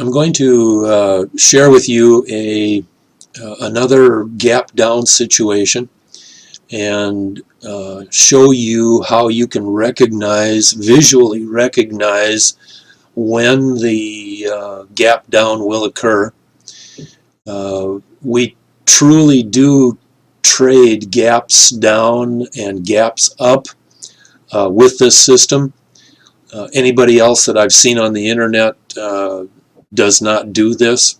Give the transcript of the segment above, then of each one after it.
I'm going to share with you another gap down situation and show you how you can visually recognize when the gap down will occur. We truly do trade gaps down and gaps up with this system. Anybody else that I've seen on the internet does not do this.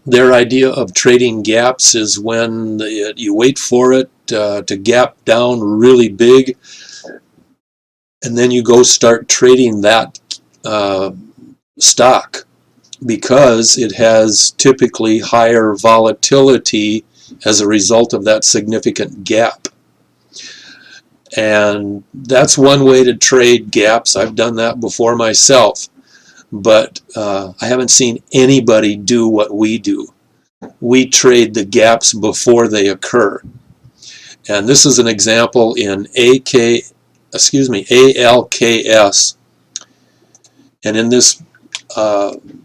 Their idea of trading gaps is when you wait for it to gap down really big, and then you go start trading that stock because it has typically higher volatility as a result of that significant gap. And that's one way to trade gaps. I've done that before myself, but I haven't seen anybody do what we do. We trade the gaps before they occur. And this is an example in ALKS. And in this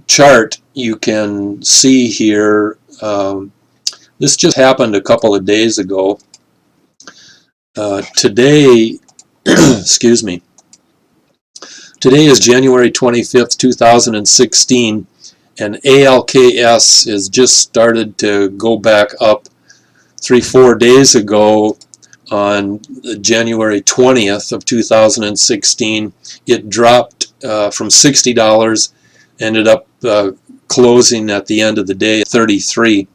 chart, you can see here, this just happened a couple of days ago. Today, excuse me, today is January 25th, 2016, and ALKS has just started to go back up 3-4 days ago on January 20th of 2016. It dropped from $60, ended up closing at the end of the day at $33.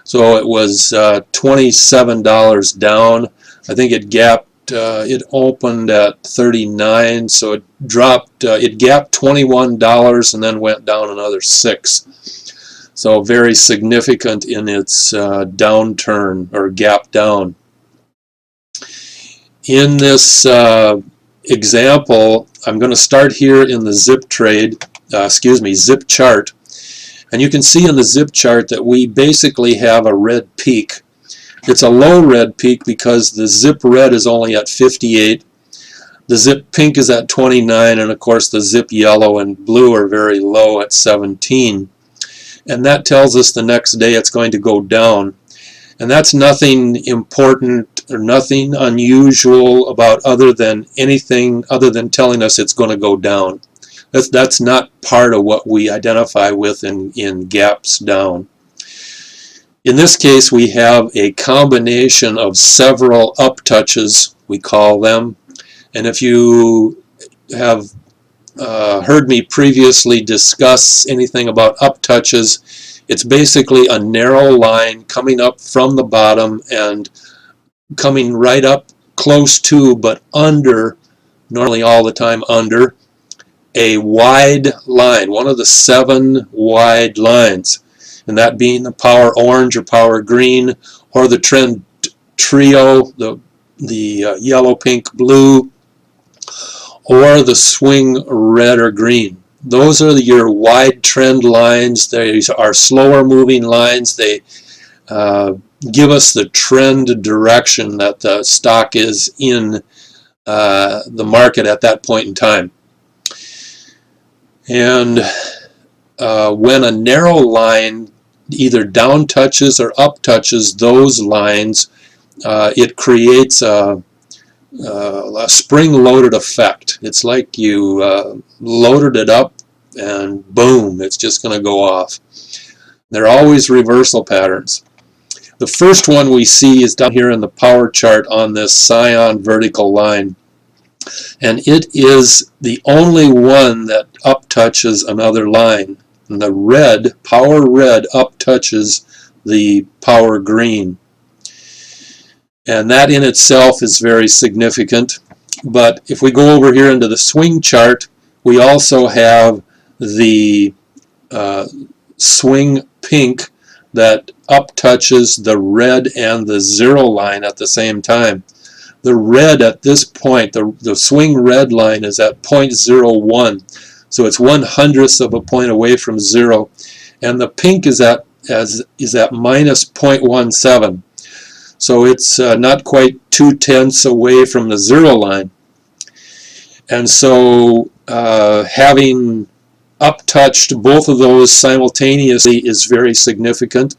So it was $27 down. I think it gapped, it opened at $39, so it dropped, it gapped $21 and then went down another $6. So very significant in its downturn or gap down. In this example, I'm going to start here in the zip chart. And you can see in the zip chart that we basically have a red peak. It's a low red peak because the zip red is only at 58. The zip pink is at 29, and of course the zip yellow and blue are very low at 17. And that tells us the next day it's going to go down. And that's nothing important or nothing unusual about anything other than telling us it's going to go down. That's not part of what we identify with in gaps down. In this case, we have a combination of several up touches, we call them. And if you have heard me previously discuss anything about up touches, it's basically a narrow line coming up from the bottom and coming right up close to, but under, normally all the time under, a wide line, one of the 7 wide lines. And that being the power orange or power green, or the trend trio, the yellow, pink, blue, or the swing red or green. Those are your wide trend lines. They are slower moving lines. They give us the trend direction that the stock is in the market at that point in time. And when a narrow line either down touches or up touches those lines, it creates a spring-loaded effect. It's like you loaded it up and boom, it's just going to go off. They're always reversal patterns. The first one we see is down here in the power chart on this cyan vertical line. And it is the only one that up touches another line. And the red, power red, up touches the power green. And that in itself is very significant. But if we go over here into the swing chart, we also have the swing pink that up touches the red and the 0 line at the same time. The red at this point, the swing red line is at 0.01. So it's 1/100th of a point away from 0, and the pink is at minus 0.17. So it's not quite 2/10ths away from the 0 line. And so having uptouched both of those simultaneously is very significant.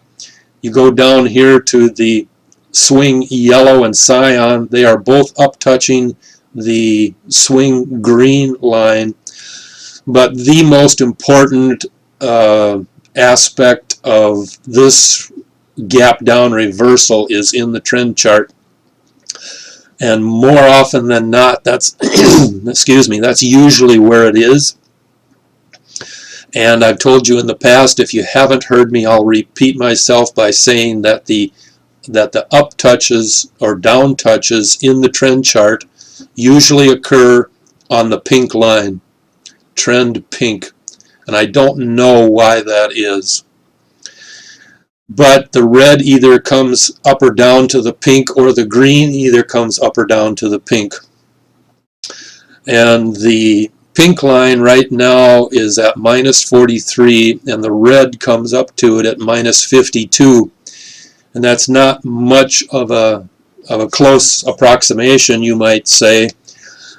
You go down here to the swing yellow and cyan, they are both uptouching the swing green line, but the most important aspect of this gap down reversal is in the trend chart, and more often than not that's excuse me, that's usually where it is. And I've told you in the past, if you haven't heard me, I'll repeat myself by saying that the up touches or down touches in the trend chart usually occur on the pink line, trend pink, and I don't know why that is. But the red either comes up or down to the pink, or the green either comes up or down to the pink. And the pink line right now is at -43, and the red comes up to it at -52. And that's not much of a close approximation, you might say,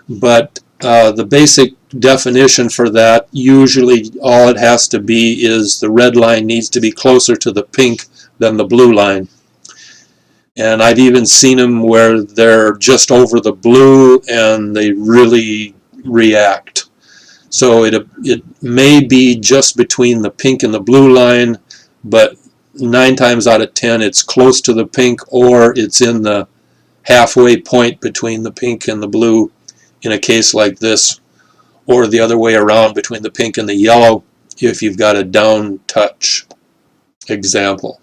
but the basic definition for that, usually all it has to be is the red line needs to be closer to the pink than the blue line. And I've even seen them where they're just over the blue and they really react. So it may be just between the pink and the blue line, but 9 times out of 10 it's close to the pink, or it's in the halfway point between the pink and the blue in a case like this, or the other way around between the pink and the yellow if you've got a down touch example.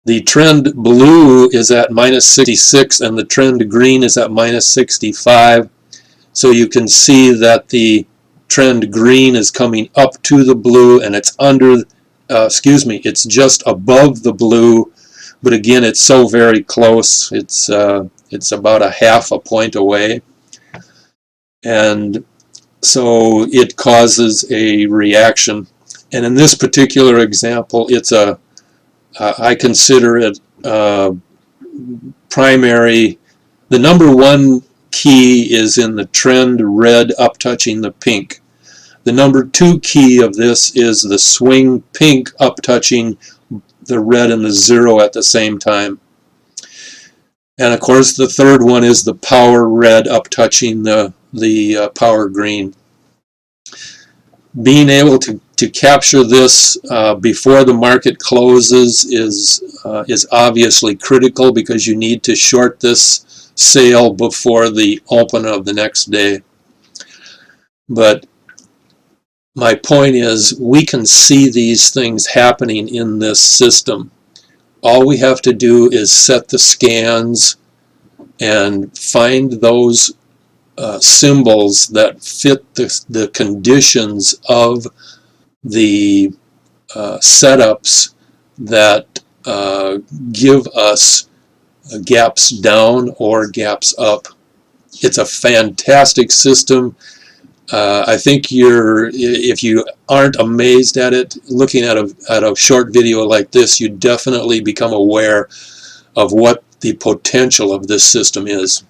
The trend blue is at -66 and the trend green is at -65. So you can see that the trend green is coming up to the blue, and it's under, it's just above the blue, but again, it's so very close. It's about a half a point away, and so it causes a reaction. And in this particular example, it's I consider it primary. The number one key is in the trend red up touching the pink. The number two key of this is the swing pink up touching the red and the zero at the same time. And of course the third one is the power red up touching the power green. Being able to capture this before the market closes is obviously critical, because you need to short this sale before the open of the next day. But my point is, we can see these things happening in this system. All we have to do is set the scans and find those symbols that fit the conditions of the setups that give us gaps down or gaps up. It's a fantastic system. I think if you aren't amazed at it, looking at a short video like this, you definitely become aware of what the potential of this system is.